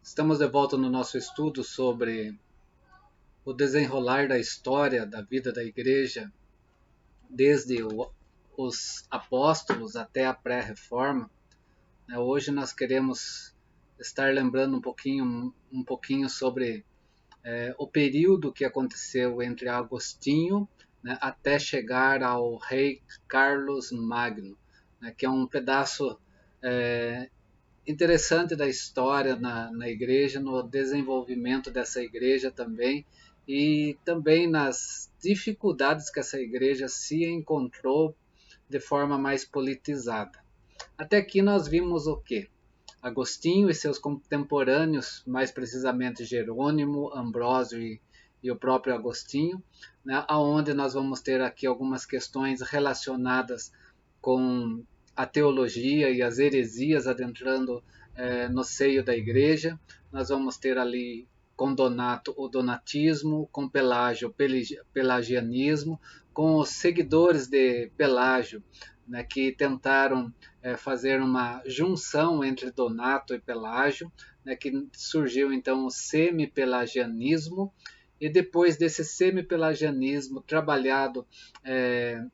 Estamos de volta no nosso estudo sobre o desenrolar da história da vida da igreja, desde os apóstolos até a pré-reforma. Hoje nós queremos estar lembrando um pouquinho sobre o período que aconteceu entre Agostinho, até chegar ao rei Carlos Magno, que é um pedaço interessante da história na igreja, no desenvolvimento dessa igreja também, e também nas dificuldades que essa igreja se encontrou de forma mais politizada. Até aqui nós vimos o quê? Agostinho e seus contemporâneos, mais precisamente Jerônimo, Ambrósio e o próprio Agostinho, onde nós vamos ter aqui algumas questões relacionadas com a teologia e as heresias adentrando no seio da igreja. Nós vamos ter ali com Donato o donatismo, com Pelágio o pelagianismo, com os seguidores de Pelágio, que tentaram fazer uma junção entre Donato e Pelágio, que surgiu então o semi-pelagianismo, e depois desse semi-pelagianismo trabalhado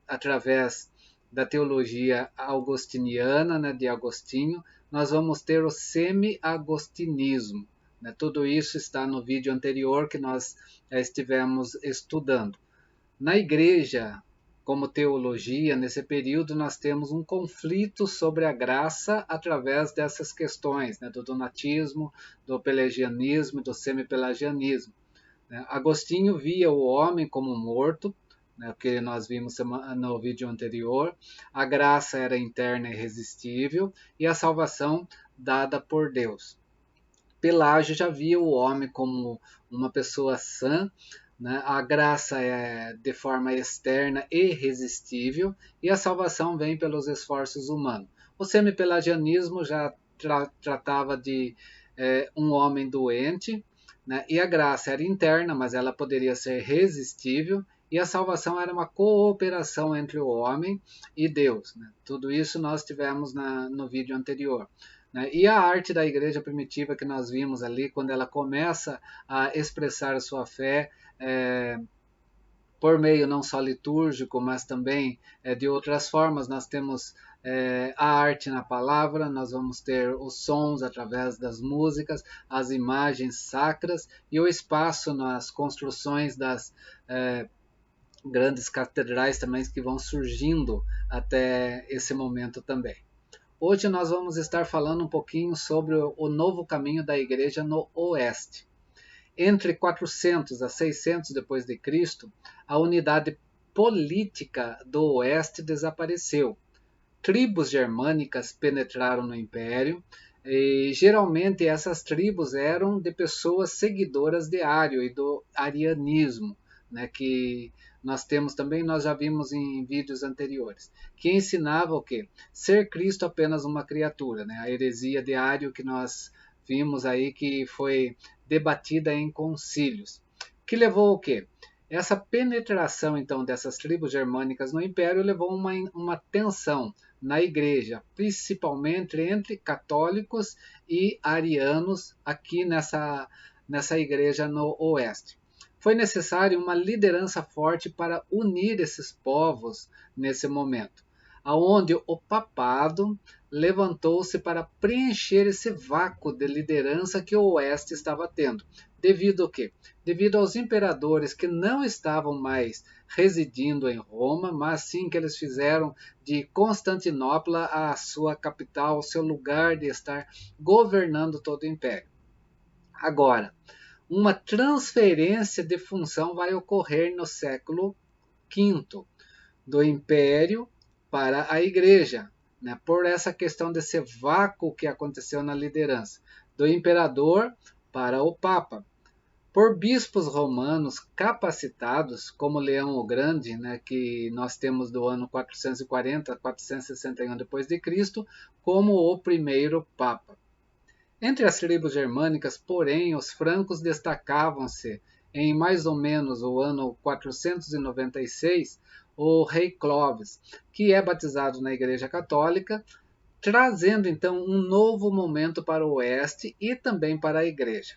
através da teologia augustiniana, de Agostinho, nós vamos ter o semi-agostinismo. Tudo isso está no vídeo anterior que nós estivemos estudando. Na igreja, como teologia, nesse período nós temos um conflito sobre a graça através dessas questões, do donatismo, do pelagianismo e do semi-pelagianismo. Agostinho via o homem como morto, o que nós vimos no vídeo anterior. A graça era interna e irresistível e a salvação dada por Deus. Pelágio já via o homem como uma pessoa sã, a graça é de forma externa e irresistível e a salvação vem pelos esforços humanos. O semi-pelagianismo já tratava de um homem doente, e a graça era interna, mas ela poderia ser resistível, e a salvação era uma cooperação entre o homem e Deus. Tudo isso nós tivemos no vídeo anterior. E a arte da igreja primitiva que nós vimos ali, quando ela começa a expressar a sua fé por meio não só litúrgico, mas também de outras formas. Nós temos a arte na palavra, nós vamos ter os sons através das músicas, as imagens sacras e o espaço nas construções das grandes catedrais também que vão surgindo até esse momento também. Hoje nós vamos estar falando um pouquinho sobre o novo caminho da igreja no Oeste. Entre 400 a 600 depois de Cristo, a unidade política do Oeste desapareceu. Tribos germânicas penetraram no Império e geralmente essas tribos eram de pessoas seguidoras de Ario e do arianismo, que nós temos também, nós já vimos em vídeos anteriores, que ensinava o quê? Ser Cristo apenas uma criatura, a heresia de Ario que nós vimos aí que foi debatida em concílios, que levou o quê? Essa penetração então dessas tribos germânicas no Império levou uma tensão na igreja, principalmente entre católicos e arianos aqui nessa igreja no Oeste. Foi necessário uma liderança forte para unir esses povos nesse momento, aonde o papado levantou-se para preencher esse vácuo de liderança que o Oeste estava tendo. Devido ao quê? Devido aos imperadores que não estavam mais residindo em Roma, mas sim que eles fizeram de Constantinopla a sua capital, o seu lugar de estar governando todo o império. Agora, uma transferência de função vai ocorrer no século V, do império para a igreja, por essa questão desse vácuo que aconteceu na liderança, do imperador para o papa, por bispos romanos capacitados, como Leão o Grande, que nós temos do ano 440 a 461 depois de Cristo, como o primeiro papa. Entre as tribos germânicas, porém, os francos destacavam-se em mais ou menos o ano 496, o rei Clovis, que é batizado na Igreja Católica, trazendo então um novo momento para o Oeste e também para a Igreja.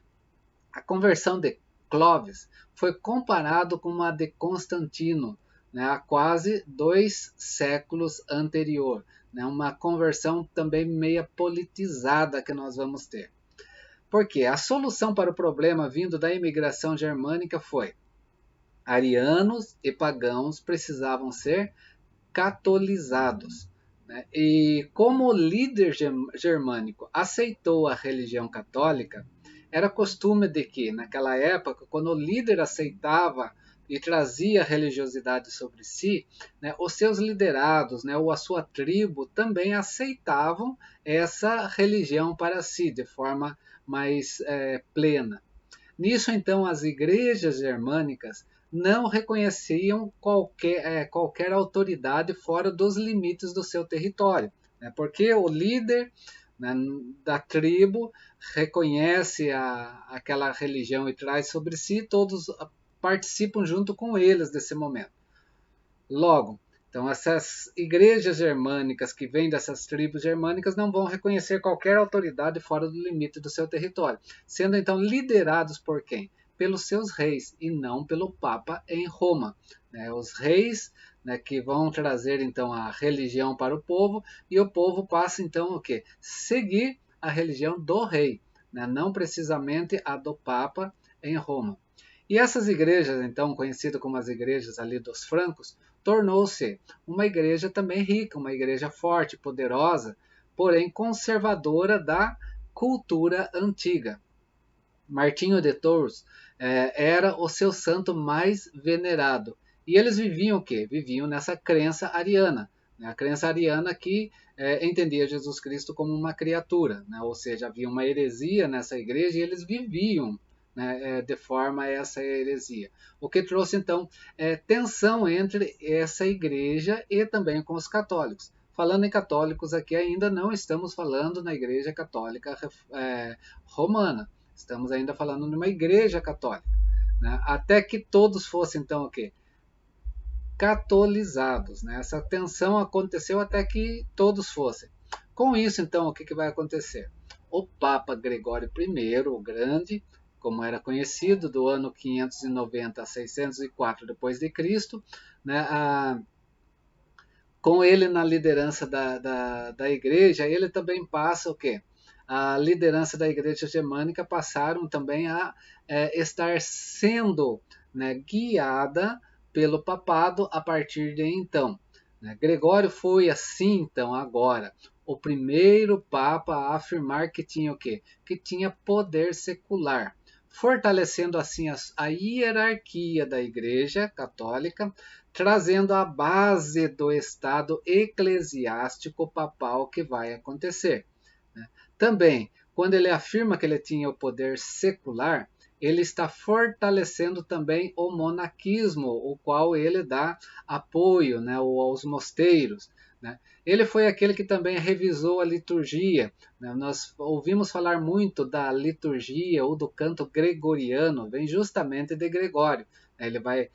A conversão de Clovis foi comparado com a de Constantino, né, há quase 2 séculos anterior, né, uma conversão também meia politizada que nós vamos ter. Porque a solução para o problema vindo da imigração germânica foi: arianos e pagãos precisavam ser catolizados, né? E como o líder germânico aceitou a religião católica, era costume de que, naquela época, quando o líder aceitava e trazia a religiosidade sobre si, né, os seus liderados, né, ou a sua tribo, também aceitavam essa religião para si, de forma mais plena. Nisso, então, as igrejas germânicas não reconheciam qualquer autoridade fora dos limites do seu território, né? Porque o líder, né, da tribo reconhece aquela religião e traz sobre si, todos participam junto com eles desse momento. Logo, então essas igrejas germânicas que vêm dessas tribos germânicas não vão reconhecer qualquer autoridade fora do limite do seu território, sendo então liderados por quem? Pelos seus reis e não pelo Papa em Roma. Né? Os reis, né, que vão trazer então a religião para o povo e o povo passa então o quê? Seguir a religião do rei, né? Não precisamente a do Papa em Roma. E essas igrejas, então, conhecidas como as igrejas ali dos francos, tornou-se uma igreja também rica, uma igreja forte, poderosa, porém conservadora da cultura antiga. Martinho de Tours era o seu santo mais venerado. E eles viviam o quê? Viviam nessa crença ariana. Né? A crença ariana que entendia Jesus Cristo como uma criatura. Né? Ou seja, havia uma heresia nessa igreja e eles viviam, né, de forma a essa heresia. O que trouxe, então, tensão entre essa igreja e também com os católicos. Falando em católicos aqui, ainda não estamos falando na igreja católica romana. Estamos ainda falando de uma igreja católica. Né? Até que todos fossem, então, o quê? Catolizados. Né? Essa tensão aconteceu até que todos fossem. Com isso, então, o que vai acontecer? O Papa Gregório I, o Grande, como era conhecido, do ano 590 a 604 depois de Cristo, né, com ele na liderança da igreja, ele também passa o quê? A liderança da igreja germânica passaram também a estar sendo, né, guiada pelo papado a partir de então. Né? Gregório foi assim, então, agora, o primeiro papa a afirmar que tinha o quê? Que tinha poder secular, fortalecendo assim a hierarquia da igreja católica, trazendo a base do estado eclesiástico papal que vai acontecer. Né? Também, quando ele afirma que ele tinha o poder secular, ele está fortalecendo também o monaquismo, o qual ele dá apoio, né, aos mosteiros. Né? Ele foi aquele que também revisou a liturgia. Né? Nós ouvimos falar muito da liturgia ou do canto gregoriano, vem justamente de Gregório. Ele vai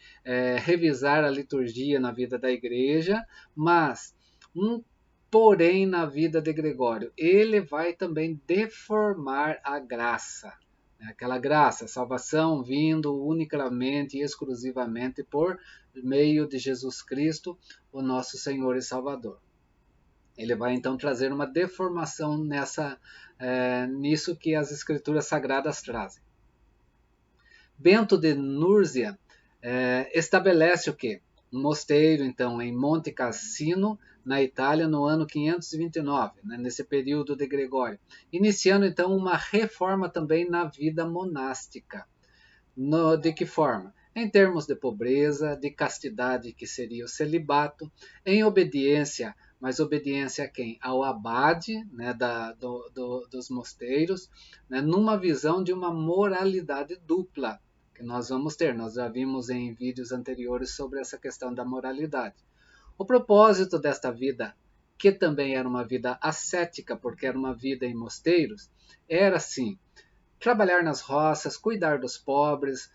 revisar a liturgia na vida da igreja, mas um porém na vida de Gregório, ele vai também deformar a graça. Aquela graça, a salvação vindo unicamente e exclusivamente por meio de Jesus Cristo, o nosso Senhor e Salvador. Ele vai então trazer uma deformação nisso que as Escrituras Sagradas trazem. Bento de Núrsia estabelece o quê? Um mosteiro, então, em Monte Cassino, na Itália, no ano 529, né, nesse período de Gregório, iniciando, então, uma reforma também na vida monástica. De que forma? Em termos de pobreza, de castidade, que seria o celibato, em obediência, mas obediência a quem? Ao abade, né, dos mosteiros, né, numa visão de uma moralidade dupla, que nós vamos ter. Nós já vimos em vídeos anteriores sobre essa questão da moralidade. O propósito desta vida, que também era uma vida ascética, porque era uma vida em mosteiros, era sim trabalhar nas roças, cuidar dos pobres,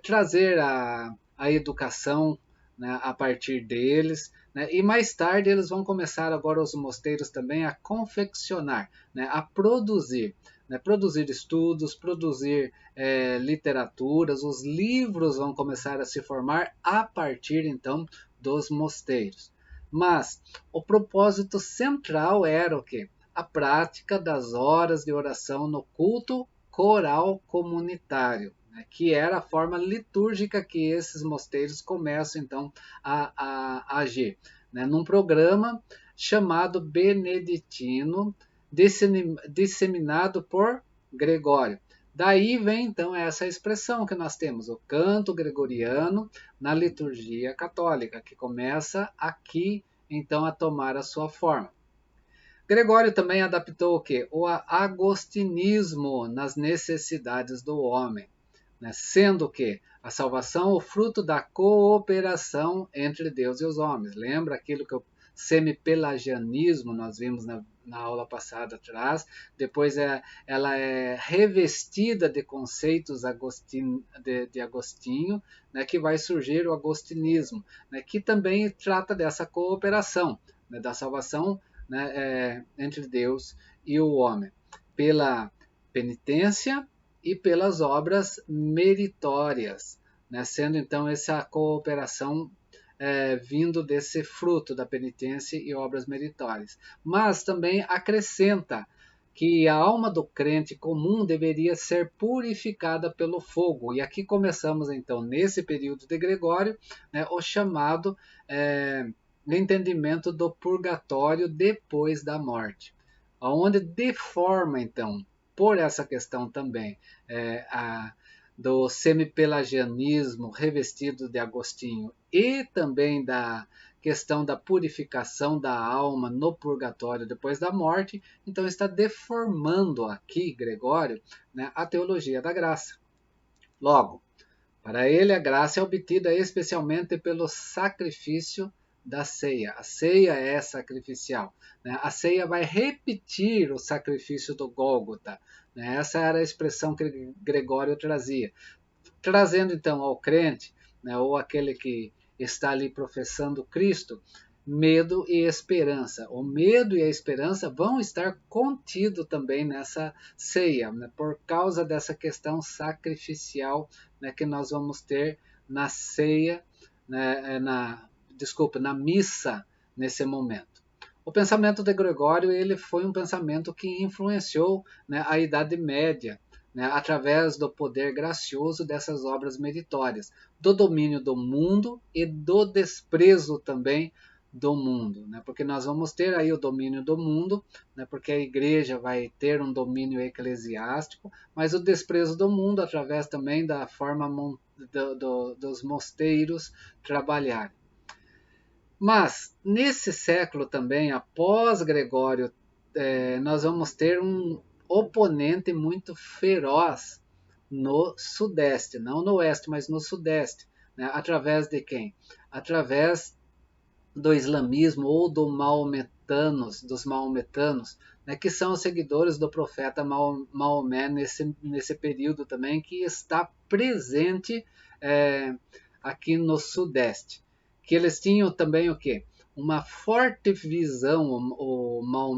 trazer a educação, né, a partir deles, né, e mais tarde eles vão começar agora os mosteiros também a confeccionar, né, a produzir, né, produzir estudos, produzir literaturas, os livros vão começar a se formar a partir então dos mosteiros. Mas o propósito central era o quê? A prática das horas de oração no culto coral comunitário, né, que era a forma litúrgica que esses mosteiros começam então a agir, né, num programa chamado beneditino, disseminado por Gregório. Daí vem então essa expressão que nós temos, o canto gregoriano na liturgia católica, que começa aqui então a tomar a sua forma. Gregório também adaptou o quê? O agostinismo nas necessidades do homem, né? Sendo que a salvação o fruto da cooperação entre Deus e os homens. Lembra aquilo que o semipelagianismo nós vimos na aula passada atrás? Depois ela é revestida de conceitos de Agostinho, né, que vai surgir o agostinismo, né, que também trata dessa cooperação, né, da salvação, né, entre Deus e o homem, pela penitência e pelas obras meritórias, né, sendo então essa cooperação vindo desse fruto da penitência e obras meritórias. Mas também acrescenta que a alma do crente comum deveria ser purificada pelo fogo. E aqui começamos então, nesse período de Gregório, né, o chamado entendimento do purgatório depois da morte, onde deforma então, por essa questão também do semipelagianismo revestido de Agostinho e também da questão da purificação da alma no purgatório depois da morte, então está deformando aqui Gregório, né, a teologia da graça. Logo, para ele a graça é obtida especialmente pelo sacrifício da ceia. A ceia é sacrificial, né? A ceia vai repetir o sacrifício do Gólgota, né? Essa era a expressão que Gregório trazia, trazendo então ao crente, né, ou aquele que está ali professando Cristo, medo e esperança. O medo e a esperança vão estar contidos também nessa ceia, né, por causa dessa questão sacrificial, né, que nós vamos ter na ceia, né, na missa nesse momento. O pensamento de Gregório ele foi um pensamento que influenciou, né, a Idade Média, né, através do poder gracioso dessas obras meritórias, do domínio do mundo e do desprezo também do mundo, né? Porque nós vamos ter aí o domínio do mundo, né? Porque a igreja vai ter um domínio eclesiástico, mas o desprezo do mundo através também da forma dos mosteiros trabalharem. Mas nesse século também, após Gregório, nós vamos ter um oponente muito feroz no sudeste, não no oeste, mas no sudeste, né? Através de quem? Através do islamismo ou dos maometanos, né, que são os seguidores do profeta Maomé nesse período também, que está presente aqui no sudeste. Que eles tinham também o quê? Uma forte visão,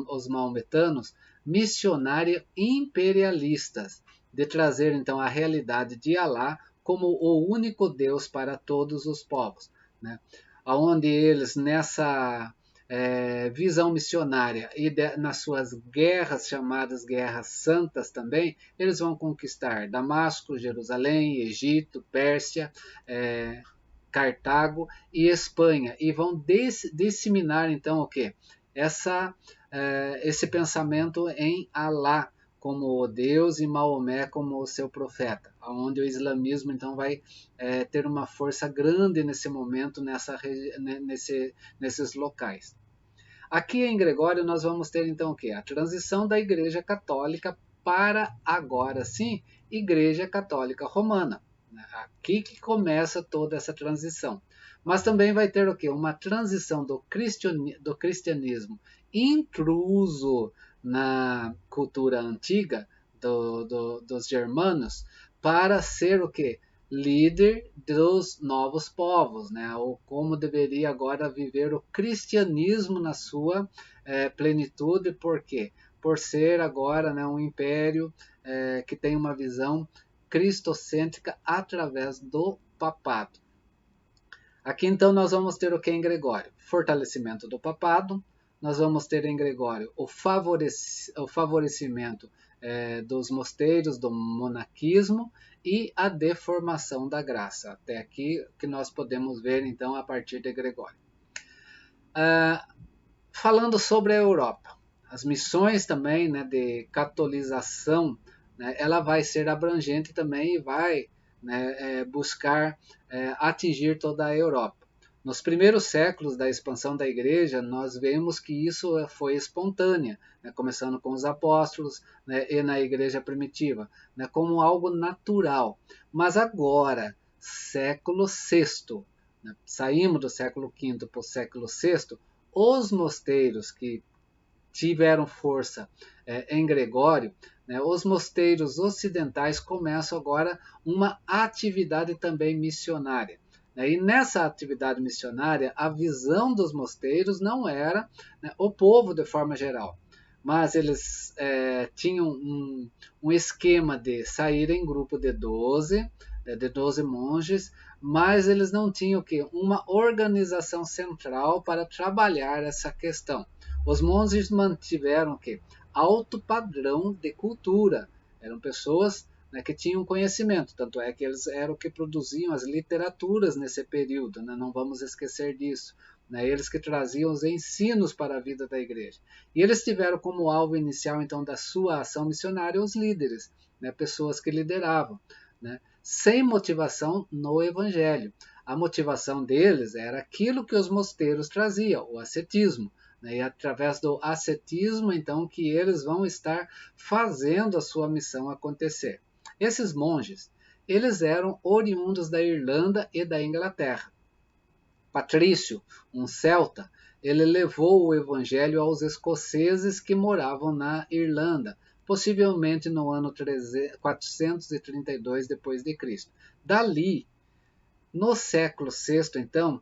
os maometanos, missionária imperialistas, de trazer então a realidade de Alá como o único Deus para todos os povos, né? Onde eles nessa visão missionária e nas suas guerras chamadas guerras santas também, eles vão conquistar Damasco, Jerusalém, Egito, Pérsia, Cartago e Espanha, e vão disseminar então o que? Esse pensamento em Alá como o Deus e Maomé como o seu profeta, onde o islamismo então vai ter uma força grande nesse momento, nesses locais. Aqui em Gregório nós vamos ter então o que? A transição da Igreja Católica para agora sim Igreja Católica Romana. Aqui que começa toda essa transição. Mas também vai ter o que? Uma transição do cristianismo intruso na cultura antiga dos germanos para ser o que? líder dos novos povos, né? Ou como deveria agora viver o cristianismo na sua plenitude, por quê? Por ser agora, né, um império que tem uma visão cristocêntrica através do papado. Aqui então nós vamos ter o que em Gregório? Fortalecimento do papado, nós vamos ter em Gregório o favorecimento dos mosteiros, do monaquismo e a deformação da graça. Até aqui que nós podemos ver então a partir de Gregório. Falando sobre a Europa, as missões também, né, de catolização, né, ela vai ser abrangente também e vai, né, buscar atingir toda a Europa. Nos primeiros séculos da expansão da igreja, nós vemos que isso foi espontânea, né, começando com os apóstolos, né, e na igreja primitiva, né, como algo natural. Mas agora, século VI, né, saímos do século V para o século VI, os mosteiros que tiveram força em Gregório, né, os mosteiros ocidentais começam agora uma atividade também missionária. Né, e nessa atividade missionária, a visão dos mosteiros não era, né, o povo de forma geral, mas eles tinham um esquema de sair em grupo de 12, de 12 monges, mas eles não tinham uma organização central para trabalhar essa questão. Os monges mantiveram alto padrão de cultura. Eram pessoas, né, que tinham conhecimento, tanto é que eles eram que produziam as literaturas nesse período, né? Não vamos esquecer disso. Né? Eles que traziam os ensinos para a vida da igreja. E eles tiveram como alvo inicial, então, da sua ação missionária os líderes, né? Pessoas que lideravam, né? Sem motivação no evangelho. A motivação deles era aquilo que os mosteiros traziam, o ascetismo. Né? E através do ascetismo, então, que eles vão estar fazendo a sua missão acontecer. Esses monges, eles eram oriundos da Irlanda e da Inglaterra. Patrício, um celta, ele levou o evangelho aos escoceses que moravam na Irlanda, possivelmente no ano 432 depois de Cristo. Dali, no século VI, então,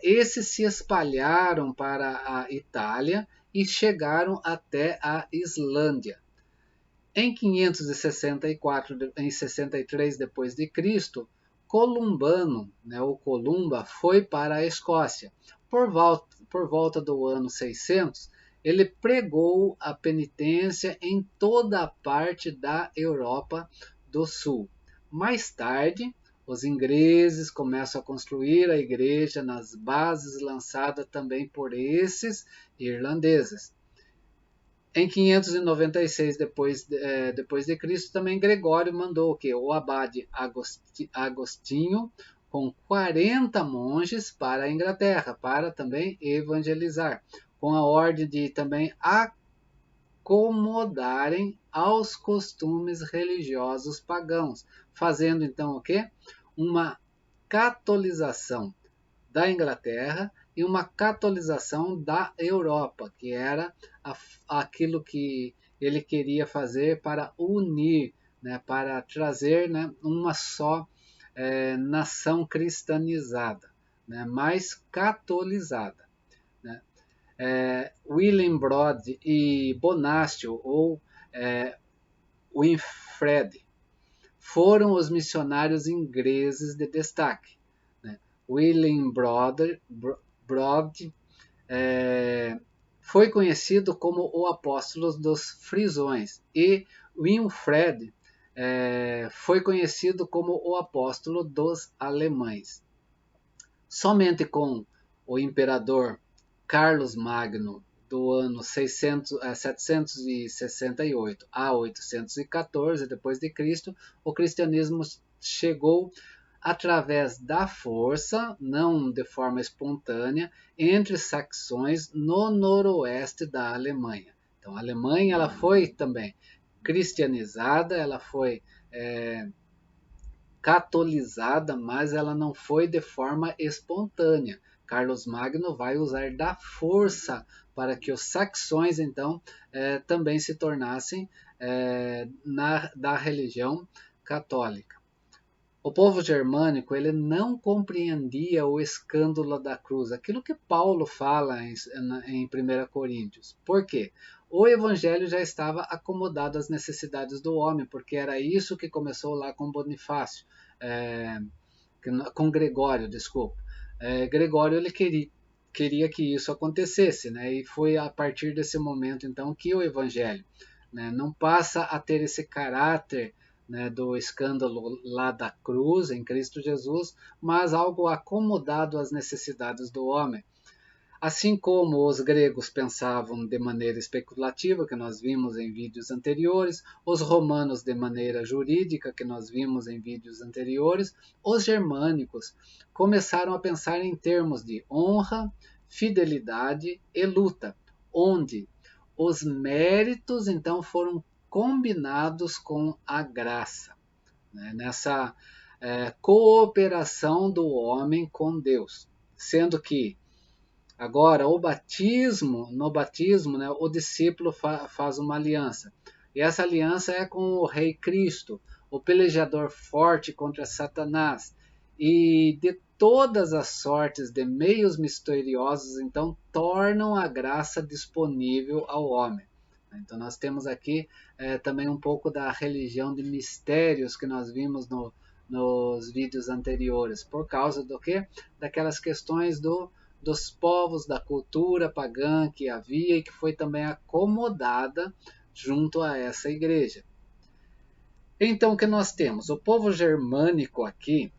esses se espalharam para a Itália e chegaram até a Islândia. Em 564, em 63 depois de Cristo, Columbano, né, o Columba, foi para a Escócia. Por volta do ano 600, ele pregou a penitência em toda a parte da Europa do Sul. Mais tarde, os ingleses começam a construir a igreja nas bases lançadas também por esses irlandeses. Em 596 depois de Cristo, também Gregório mandou o abade Agostinho com 40 monges para a Inglaterra, para também evangelizar, com a ordem de também acomodarem aos costumes religiosos pagãos, fazendo então uma catolização da Inglaterra e uma catolização da Europa, que era aquilo que ele queria fazer para unir, né, para trazer, né, uma só nação cristianizada, né, mais catolizada. Né. Willibrord e Bonastio ou Winfred foram os missionários ingleses de destaque. Willibrord foi conhecido como o apóstolo dos frisões e Winfred foi conhecido como o apóstolo dos alemães. Somente com o imperador Carlos Magno do ano 768 a 814 depois de Cristo, o cristianismo chegou através da força, não de forma espontânea, entre saxões no noroeste da Alemanha. Então, a Alemanha ela foi também cristianizada, ela foi catolizada, mas ela não foi de forma espontânea. Carlos Magno vai usar da força para que os saxões, então, também se tornassem da religião católica. O povo germânico ele não compreendia o escândalo da cruz, aquilo que Paulo fala em 1 Coríntios. Por quê? O evangelho já estava acomodado às necessidades do homem, porque era isso que começou lá com Bonifácio, é, com Gregório, desculpa. Gregório ele queria que isso acontecesse, né? E foi a partir desse momento então que o evangelho, né, não passa a ter esse caráter, né, do escândalo lá da cruz em Cristo Jesus, mas algo acomodado às necessidades do homem. Assim como os gregos pensavam de maneira especulativa, que nós vimos em vídeos anteriores, os romanos de maneira jurídica, que nós vimos em vídeos anteriores, os germânicos começaram a pensar em termos de honra, fidelidade e luta, onde os méritos então foram combinados com a graça, né? Nessa cooperação do homem com Deus, sendo que agora, no batismo, né, o discípulo faz uma aliança. E essa aliança é com o Rei Cristo, o pelejador forte contra Satanás. E de todas as sortes de meios misteriosos, então, tornam a graça disponível ao homem. Então, nós temos aqui também um pouco da religião de mistérios que nós vimos nos vídeos anteriores. Por causa do quê? Daquelas questões dos povos, da cultura pagã que havia e que foi também acomodada junto a essa igreja. Então, o que nós temos? O povo germânico aqui,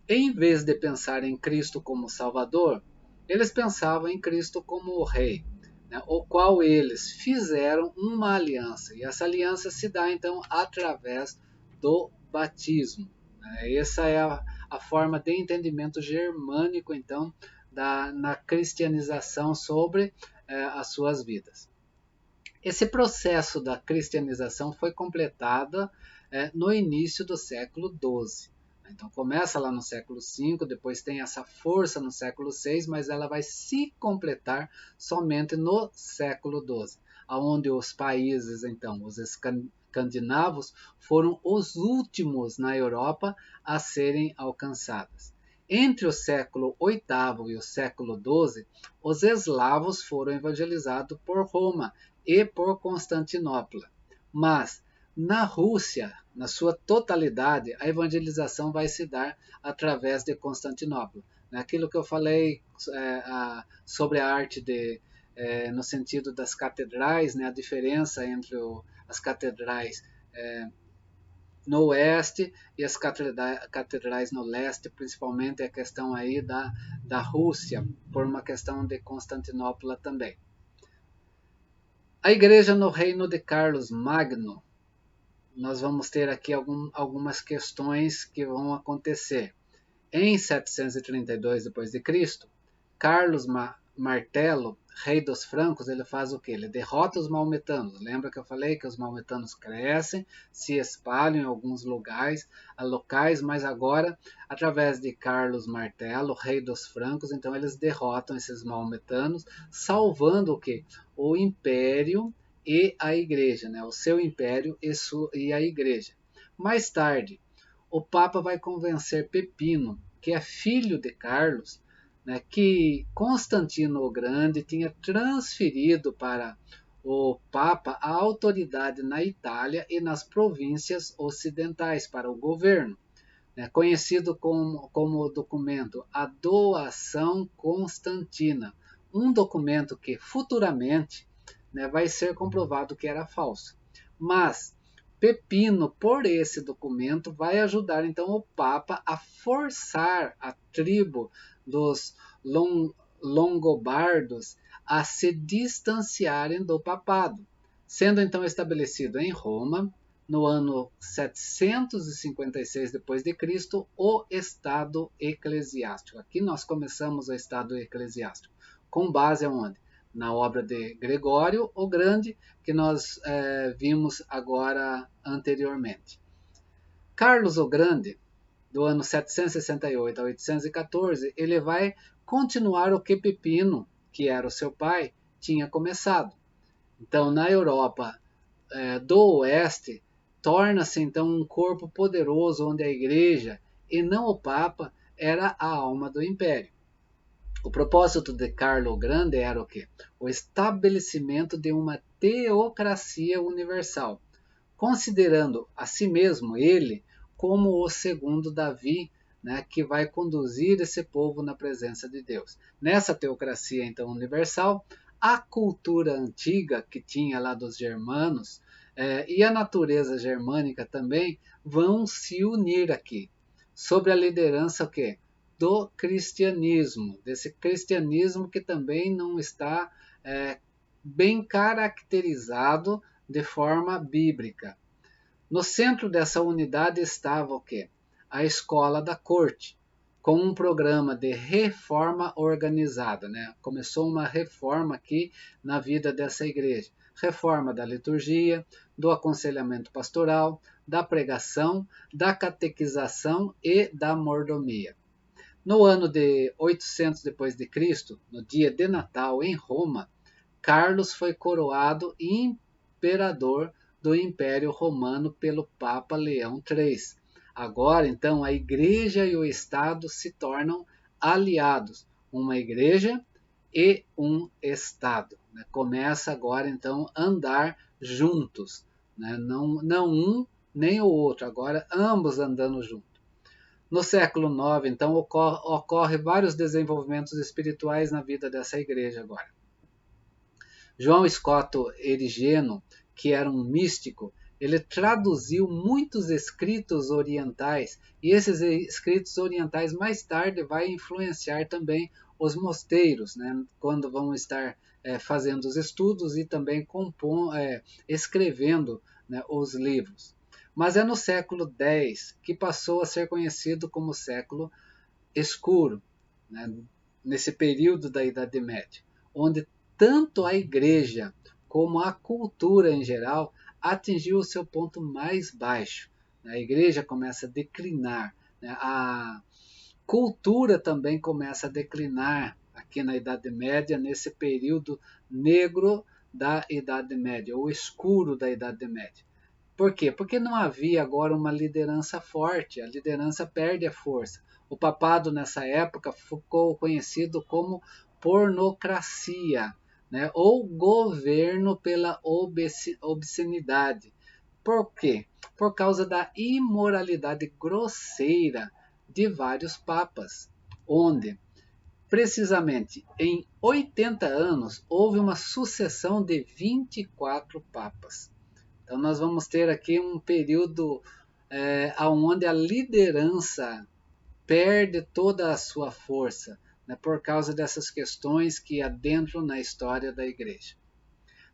em vez de pensar em Cristo como Salvador, eles pensavam em Cristo como o Rei, né, o qual eles fizeram uma aliança. E essa aliança se dá, então, através do batismo. Essa é a forma de entendimento germânico, então, na cristianização sobre as suas vidas. Esse processo da cristianização foi completado no início do século XII. Então começa lá no século V, depois tem essa força no século VI, mas ela vai se completar somente no século XII, onde os países, então, os escandinavos, foram os últimos na Europa a serem alcançados. Entre o século VIII e o século XII, os eslavos foram evangelizados por Roma e por Constantinopla. Mas na Rússia, na sua totalidade, a evangelização vai se dar através de Constantinopla. Aquilo que eu falei sobre a arte no sentido das catedrais, né, a diferença entre as catedrais no oeste e as catedrais no leste, principalmente a questão aí da Rússia, por uma questão de Constantinopla também. A igreja no reino de Carlos Magno, nós vamos ter aqui algumas questões que vão acontecer. Em 732 d.C., Carlos Martelo, rei dos francos, ele faz o quê? Ele derrota os maometanos. Lembra que eu falei que os maometanos crescem, se espalham em alguns locais, mas agora, através de Carlos Martelo, rei dos francos, então eles derrotam esses maometanos, salvando o quê? O império e a igreja, né? O seu império e a igreja. Mais tarde, o Papa vai convencer Pepino, que é filho de Carlos, né, que Constantino o Grande tinha transferido para o Papa a autoridade na Itália e nas províncias ocidentais para o governo, né, conhecido como o documento A Doação Constantina, um documento que futuramente, né, vai ser comprovado que era falso. Mas Pepino, por esse documento, vai ajudar então o Papa a forçar a tribo dos longobardos a se distanciarem do papado, sendo então estabelecido em Roma, no ano 756 d.C., o Estado Eclesiástico. Aqui nós começamos o Estado Eclesiástico, com base aonde? Na obra de Gregório o Grande, que nós vimos agora anteriormente. Carlos o Grande, do ano 768 a 814, ele vai continuar o que Pepino, que era o seu pai, tinha começado. Então, na Europa do Oeste, torna-se então um corpo poderoso onde a igreja e não o Papa era a alma do império. O propósito de Carlo o Grande era o quê? O estabelecimento de uma teocracia universal, considerando a si mesmo ele como o segundo Davi, né, que vai conduzir esse povo na presença de Deus. Nessa teocracia então universal, a cultura antiga que tinha lá dos germanos e a natureza germânica também vão se unir aqui, sob a liderança o quê? Do cristianismo, desse cristianismo que também não está bem caracterizado de forma bíblica. No centro dessa unidade estava o quê? A escola da corte, com um programa de reforma organizada. Né? Começou uma reforma aqui na vida dessa igreja. Reforma da liturgia, do aconselhamento pastoral, da pregação, da catequização e da mordomia. No ano de 800 depois de Cristo, no dia de Natal em Roma, Carlos foi coroado imperador do Império Romano pelo Papa Leão III. Agora, então, a Igreja e o Estado se tornam aliados, uma Igreja e um Estado. Né? Começa agora, então, a andar juntos, né? não um nem o outro, agora ambos andando juntos. No século IX, então, ocorre vários desenvolvimentos espirituais na vida dessa igreja agora. João Scotto Erigeno, que era um místico, ele traduziu muitos escritos orientais, e esses escritos orientais mais tarde vai influenciar também os mosteiros, né, quando vão estar fazendo os estudos e também escrevendo, né, os livros. Mas é no século X que passou a ser conhecido como século escuro, né, nesse período da Idade Média, onde tanto a igreja como a cultura em geral atingiu o seu ponto mais baixo. A igreja começa a declinar, né? A cultura também começa a declinar aqui na Idade Média, nesse período negro da Idade Média, ou escuro da Idade Média. Por quê? Porque não havia agora uma liderança forte, a liderança perde a força. O papado nessa época ficou conhecido como pornocracia, né? Ou governo pela obscenidade. Por quê? Por causa da imoralidade grosseira de vários papas, onde precisamente em 80 anos houve uma sucessão de 24 papas. Então nós vamos ter aqui um período onde a liderança perde toda a sua força, né, por causa dessas questões que adentram na história da igreja.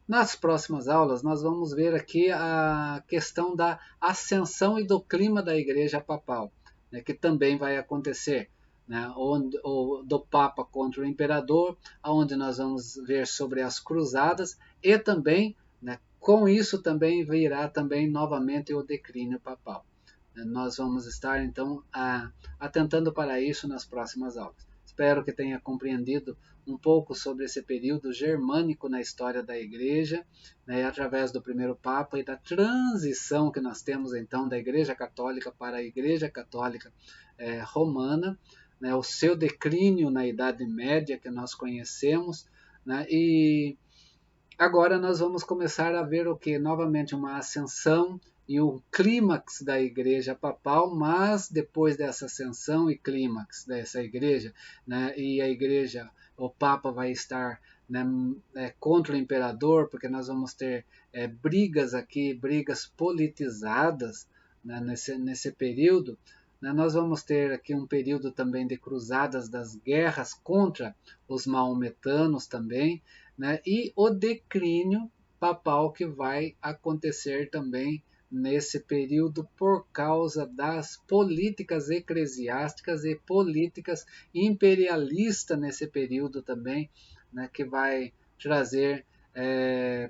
Nas próximas aulas, nós vamos ver aqui a questão da ascensão e do clima da igreja papal, né, que também vai acontecer, né, do Papa contra o Imperador, onde nós vamos ver sobre as cruzadas e também, né, com isso também virá também novamente o declínio papal. Nós vamos estar então atentando para isso nas próximas aulas. Espero que tenha compreendido um pouco sobre esse período germânico na história da Igreja, né, através do primeiro Papa e da transição que nós temos então da Igreja Católica para a Igreja Católica Romana, né, o seu declínio na Idade Média que nós conhecemos, né, e agora nós vamos começar a ver o que? Novamente uma ascensão e o clímax da igreja papal, mas depois dessa ascensão e clímax dessa igreja, né, e a igreja, o Papa vai estar, né, contra o imperador, porque nós vamos ter brigas aqui, brigas politizadas, né, nesse período, né, nós vamos ter aqui um período também de cruzadas, das guerras contra os maometanos também, né, e o declínio papal que vai acontecer também nesse período por causa das políticas eclesiásticas e políticas imperialistas nesse período também, né, que vai trazer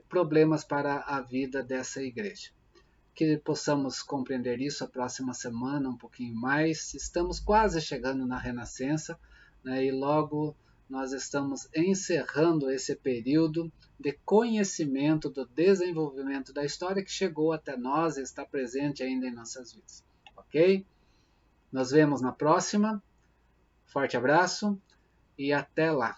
problemas para a vida dessa igreja. Que possamos compreender isso a próxima semana um pouquinho mais. Estamos quase chegando na Renascença, né, e logo nós estamos encerrando esse período de conhecimento do desenvolvimento da história que chegou até nós e está presente ainda em nossas vidas. Ok? Nos vemos na próxima. Forte abraço e até lá!